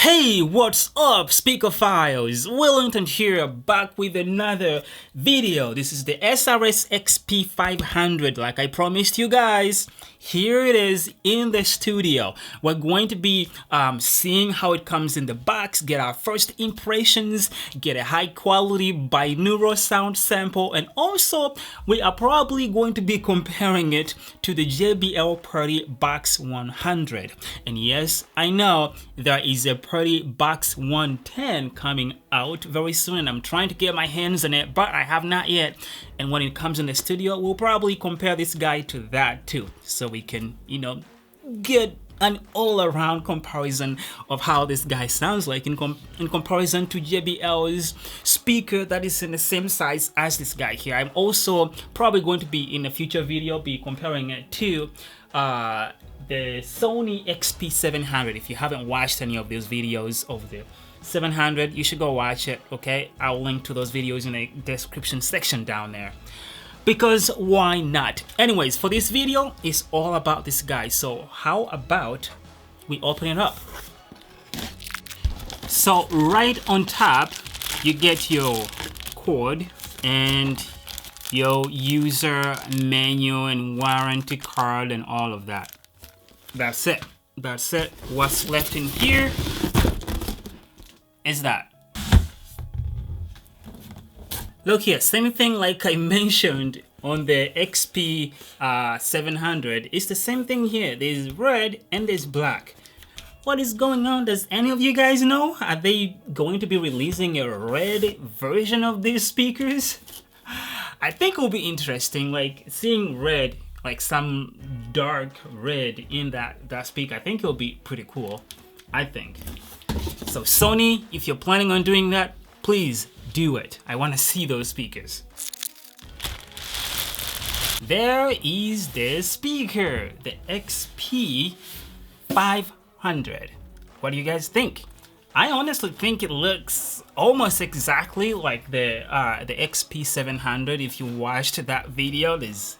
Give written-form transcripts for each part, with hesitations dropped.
Hey, what's up, Speakerphiles? Wellington here, back with another video. This is the SRS XP500, like I promised you guys. Here it is in the studio. We're going to be seeing how it comes in the box, get our first impressions, get a high quality binaural sound sample, and also we are probably going to be comparing it to the JBL Partybox 100. And yes, I know there is a Partybox 110 coming out very soon, and I'm trying to get my hands on it, but I have not yet. And when it comes in the studio, we'll probably compare this guy to that too, so we can, get an all-around comparison of how this guy sounds like in comparison to JBL's speaker that is in the same size as this guy here. I'm also probably going to be in a future video be comparing it to the Sony XP500. If you haven't watched any of those videos of the 700, you should go watch it, okay? I'll link to those videos in the description section down there, because why not? Anyways, for this video, it's all about this guy. So how about we open it up? So right on top, you get your cord and your user manual and warranty card and all of that. That's it. That's it. What's left in here is that. Look here, same thing like I mentioned on the XP700. It's the same thing here. There's red and there's black. What is going on? Does any of you guys know? Are they going to be releasing a red version of these speakers? I think it will be interesting, like seeing red, like some dark red in that speaker. I think it'll be pretty cool, I think. So Sony, if you're planning on doing that, please do it. I want to see those speakers. There is the speaker, the XP500. What do you guys think? I honestly think it looks almost exactly like the XP700. If you watched that video, there's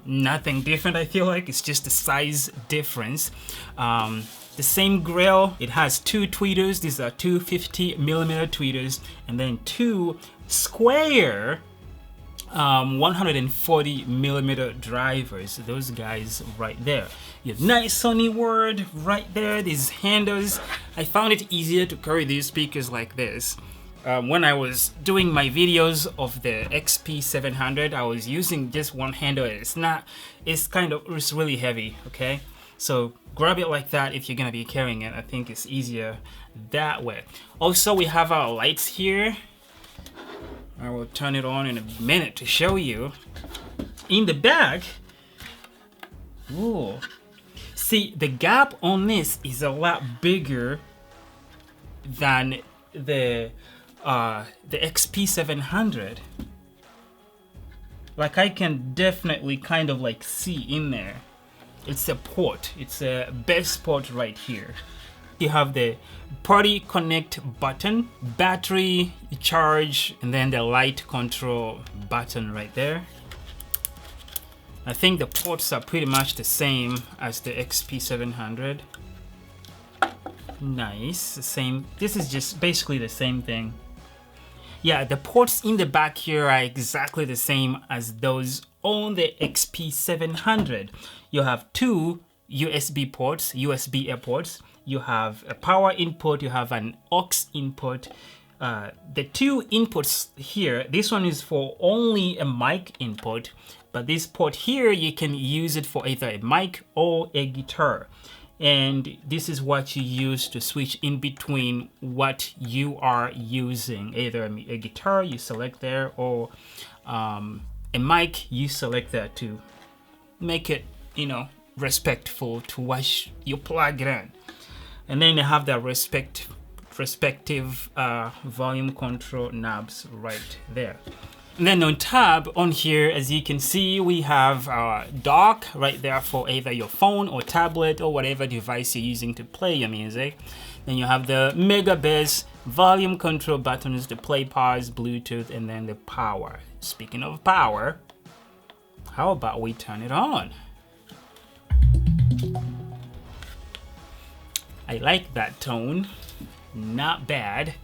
nothing different. I feel like it's just a size difference. The same grill. It has two tweeters. These are 250mm tweeters, and then two square 140mm drivers. Those guys right there. You have nice Sony word right there. These handles. I found it easier to carry these speakers like this. When I was doing my videos of the XP700, I was using just one handle. It's really heavy, okay? So grab it like that if you're gonna be carrying it. I think it's easier that way. Also, we have our lights here. I will turn it on in a minute to show you. In the back, ooh, see, the gap on this is a lot bigger than the XP700. Like, I can definitely kind of like see in there. It's a port. It's a best port right here. You have the Party Connect button, battery charge, and then the light control button right there. I think the ports are pretty much the same as the XP700. Nice, the same. This is just basically the same thing. Yeah, the ports in the back here are exactly the same as those on the XP700. You have two USB ports, USB air ports. You have a power input, you have an aux input. The two inputs here, this one is for only a mic input, but this port here, you can use it for either a mic or a guitar. And this is what you use to switch in between what you are using. Either a guitar, you select there, or a mic, you select that to make it, respectful to what you plug it in. And then they have the respective volume control knobs right there. And then on tab on here, as you can see, we have our dock right there for either your phone or tablet or whatever device you're using to play your music. Then you have the mega bass volume control buttons, the play, pause, Bluetooth, and then the power. Speaking of power, how about we turn it on? I like that tone. Not bad.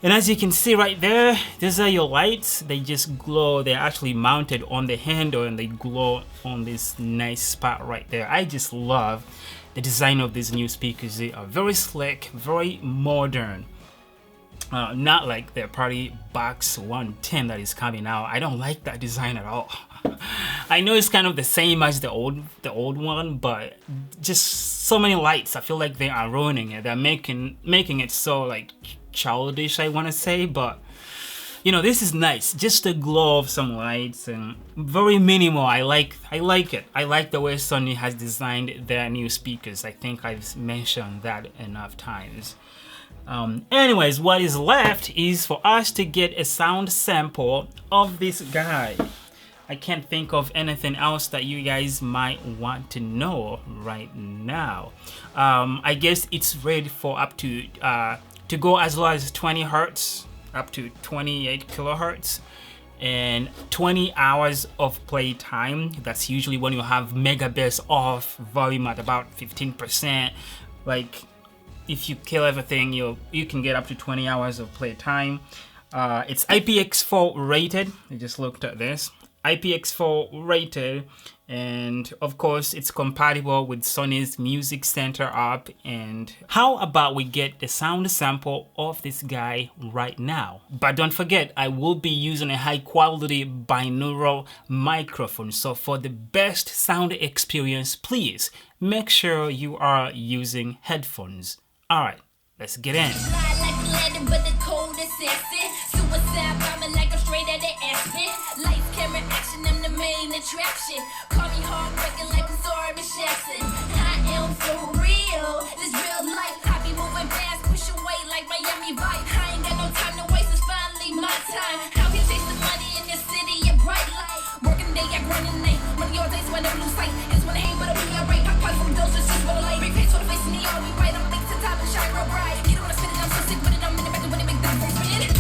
And as you can see right there, these are your lights. They just glow. They're actually mounted on the handle and they glow on this nice spot right there. I just love the design of these new speakers. They are very slick, very modern. Not like the Partybox 110 that is coming out. I don't like that design at all. I know it's kind of the same as the old one, but just so many lights. I feel like they are ruining it. They're making it so like childish, I want to say, but you know, this is nice. Just a glow of some lights and very minimal. I like it. I like the way Sony has designed their new speakers. I think I've mentioned that enough times. Anyways, what is left is for us to get a sound sample of this guy. I can't think of anything else that you guys might want to know right now. I guess it's ready for up to go as low as 20 hertz, up to 28 kilohertz, and 20 hours of play time. That's usually when you have mega bass off, volume at about 15%. Like, if you kill everything, you can get up to 20 hours of play time. It's IPX4 rated. I just looked at this. IPX4 rated, and of course it's compatible with Sony's Music Center app. And how about we get the sound sample of this guy right now? But don't forget, I will be using a high quality binaural microphone, so for the best sound experience, please make sure you are using headphones. Alright, let's get in. Lights, camera, action, I'm the main attraction. Call me heartbreaking like a Sorry Jackson. I am for real, this real life. I be moving fast, push away like Miami vibe. I ain't got no time to waste, it's finally my time. How can chase the money in this city, a bright light. Working day, I grind in night. One of your days when I lose sight. It's when I hate, but I'll be alright. I fight from those, it's just what I like. Big face for the face in the yard, we right. I'm linked to top and shine real bright. You don't wanna spit it, I'm so sick with it. I'm in the back when they make that first spin.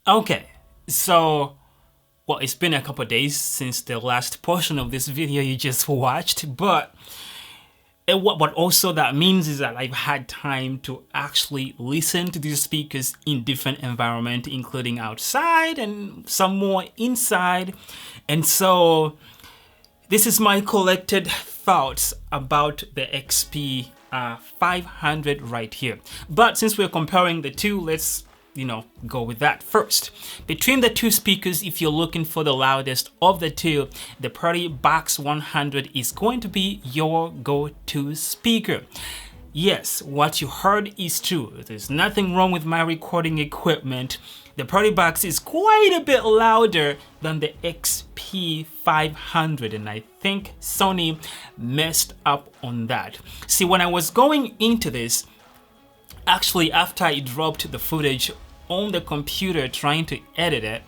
Okay, so well, it's been a couple days since the last portion of this video you just watched, but what also that means is that I've had time to actually listen to these speakers in different environments, including outside and some more inside. And so this is my collected thoughts about the XP500 right here. But since we're comparing the two, let's go with that first. Between the two speakers, if you're looking for the loudest of the two, the Partybox 100 is going to be your go-to speaker. Yes, what you heard is true. There's nothing wrong with my recording equipment. The Partybox is quite a bit louder than the XP500, and I think Sony messed up on that. See, when I was going into this, actually, after I dropped the footage on the computer trying to edit it,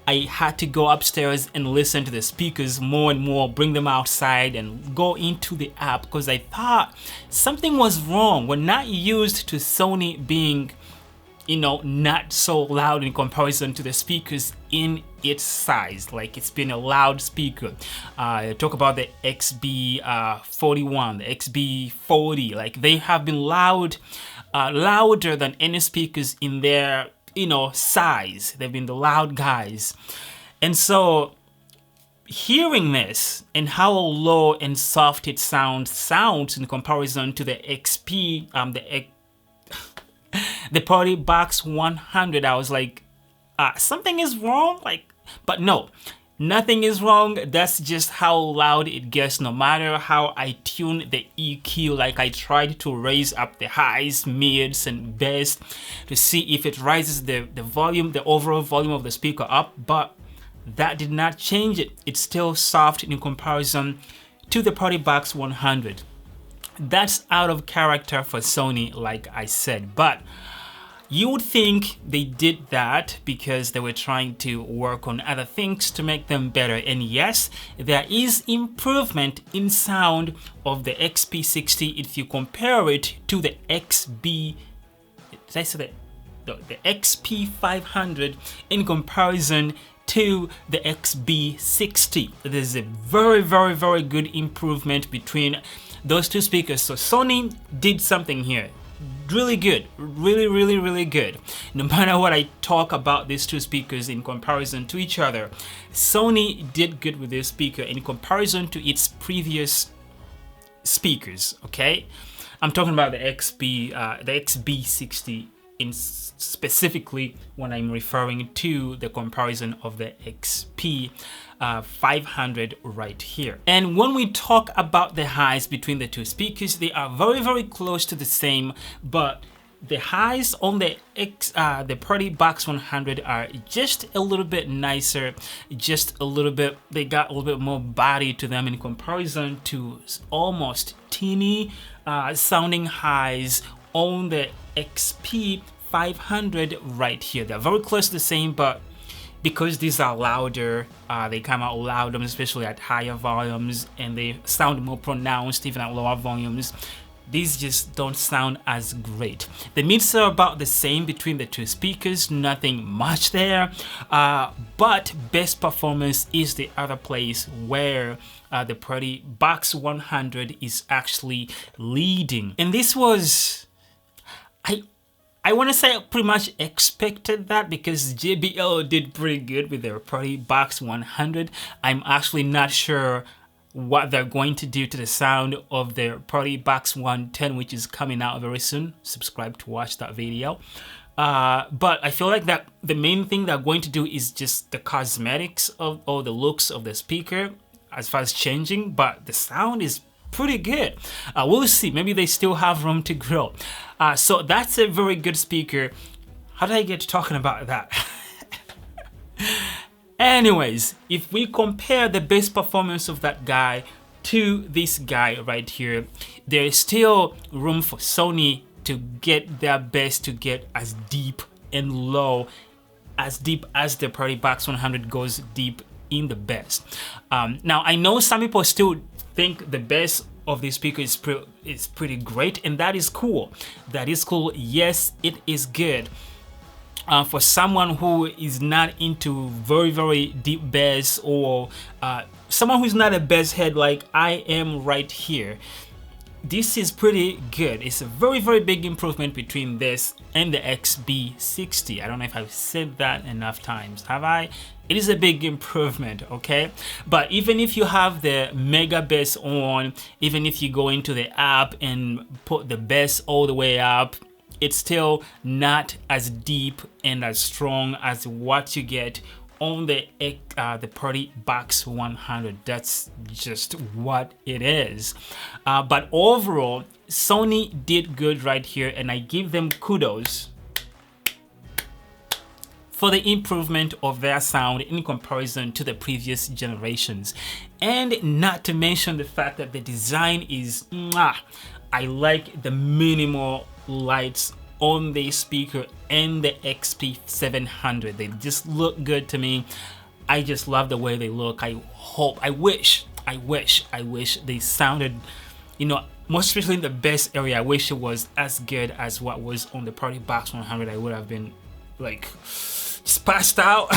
I had to go upstairs and listen to the speakers more and more, bring them outside and go into the app because I thought something was wrong. We're not used to Sony being, not so loud in comparison to the speakers in its size. Like, it's been a loud speaker. Talk about the XB41, the XB40. Like, they have been louder than any speakers in their size. They've been the loud guys. And so hearing this and how low and soft it sounds in comparison to the XP, the Partybox 100, I was like, something is wrong. But no, nothing is wrong. That's just how loud it gets, no matter how I tune the EQ. Like, I tried to raise up the highs, mids, and bass to see if it rises the volume, the overall volume of the speaker up, but that did not change it. It's still soft in comparison to the Partybox 100. That's out of character for Sony, like I said, but you would think they did that because they were trying to work on other things to make them better. And yes, there is improvement in sound of the XP60 if you compare it to the the XP500 in comparison to the XB60. There's a very, very, very good improvement between those two speakers. So Sony did something here. Really good, really good. No matter what I talk about these two speakers in comparison to each other, Sony did good with this speaker in comparison to its previous speakers. Okay, I'm talking about the XB60 in specifically when I'm referring to the comparison of the XP500 right here. And when we talk about the highs between the two speakers, they are very, very close to the same, but the highs on the Partybox 100 are just a little bit nicer, just a little bit, they got a little bit more body to them in comparison to almost teeny sounding highs on the XP500 right here. They're very close to the same, but because these are louder, they come out louder, especially at higher volumes, and they sound more pronounced even at lower volumes. These just don't sound as great. The mids are about the same between the two speakers, nothing much there, but best performance is the other place where the Partybox 100 is actually leading. And this was, I want to say I pretty much expected that because JBL did pretty good with their Partybox 100. I'm actually not sure what they're going to do to the sound of their Partybox 110, which is coming out very soon. Subscribe to watch that video. But I feel like that the main thing they're going to do is just the cosmetics of or the looks of the speaker as far as changing, but the sound is pretty good. We'll see. Maybe they still have room to grow. So that's a very good speaker. How did I get to talking about that? Anyways, if we compare the bass performance of that guy to this guy right here, there is still room for Sony to get their bass to get as deep and low, as deep as the Partybox 100 goes deep in the bass. Now, I know some people still think the bass of this speaker is pretty great, and that is cool. That is cool. Yes, it is good. for someone who is not into very deep bass, or someone who's not a bass head like I am right here, this is pretty good. It's a very big improvement between this and the XB60. I don't know if I've said that enough times, have I? It is a big improvement, okay? But even if you have the mega bass on, even if you go into the app and put the bass all the way up, it's still not as deep and as strong as what you get on the Partybox 100. That's just what it is. But overall, Sony did good right here, and I give them kudos for the improvement of their sound in comparison to the previous generations. And not to mention the fact that the design is mwah. I like the minimal lights on the speaker and the XP500. They just look good to me. I just love the way they look. I wish they sounded, you know, most especially in the bass area, I wish it was as good as what was on the Partybox 100. I would have been like just passed out.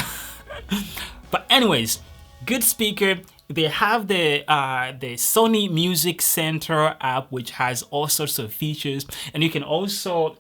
But anyways, good speaker. They have the Sony Music Center app, which has all sorts of features, and you can also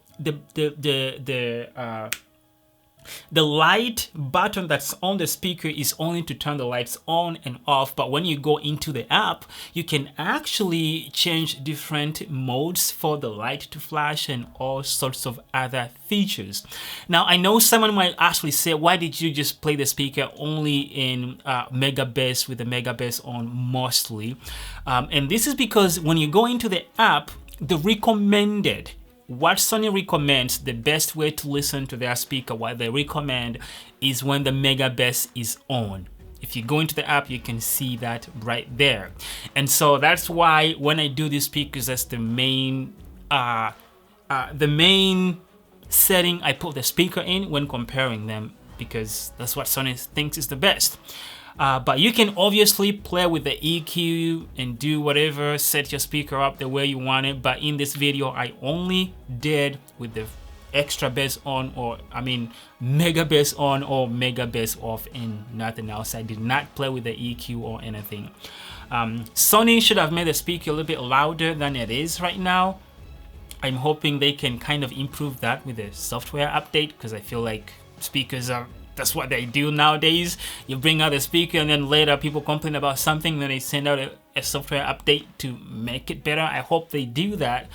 the light button that's on the speaker is only to turn the lights on and off, but when you go into the app, you can actually change different modes for the light to flash and all sorts of other features. Now, I know someone might actually say, why did you just play the speaker only in mega bass with the mega bass on mostly? And this is because when you go into the app, the recommended, what Sony recommends, the best way to listen to their speaker, what they recommend is when the mega bass is on. If you go into the app, you can see that right there. And so that's why when I do these speakers, that's the main setting I put the speaker in when comparing them, because that's what Sony thinks is the best. But you can obviously play with the EQ and do whatever, set your speaker up the way you want it. But in this video, I only did with the extra bass on, or I mean mega bass on or mega bass off, and nothing else. I did not play with the EQ or anything. Sony should have made the speaker a little bit louder than it is right now. I'm hoping they can kind of improve that with the software update, because I feel like speakers are, that's what they do nowadays. You bring out a speaker and then later people complain about something, then they send out a software update to make it better. I hope they do that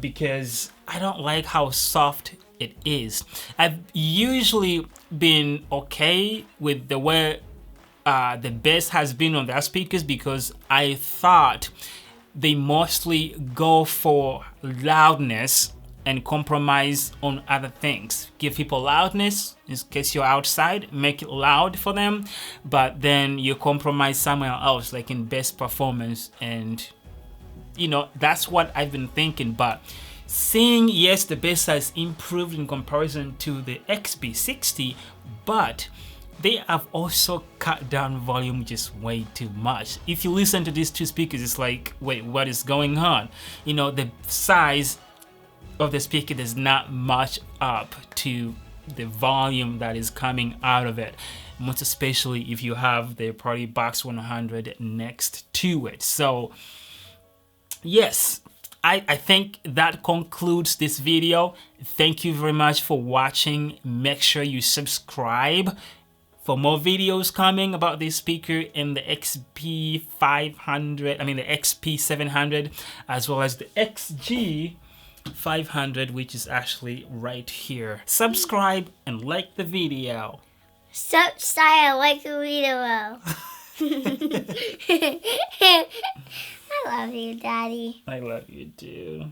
because I don't like how soft it is. I've usually been okay with the way the bass has been on their speakers, because I thought they mostly go for loudness and compromise on other things. Give people loudness in case you're outside, make it loud for them, but then you compromise somewhere else, like in bass performance. And you know, that's what I've been thinking. But seeing, yes, the bass has improved in comparison to the XB60, but they have also cut down volume just way too much. If you listen to these two speakers, it's like, wait, what is going on? You know, the size of the speaker does not match up to the volume that is coming out of it, most especially if you have the Partybox 100 next to it. So yes, I think that concludes this video. Thank you very much for watching. Make sure you subscribe for more videos coming about this speaker in the XP500, I mean the XP700, as well as the XG500, which is actually right here. Subscribe and like the video. Subscribe and like the video. I love you, Daddy. I love you too.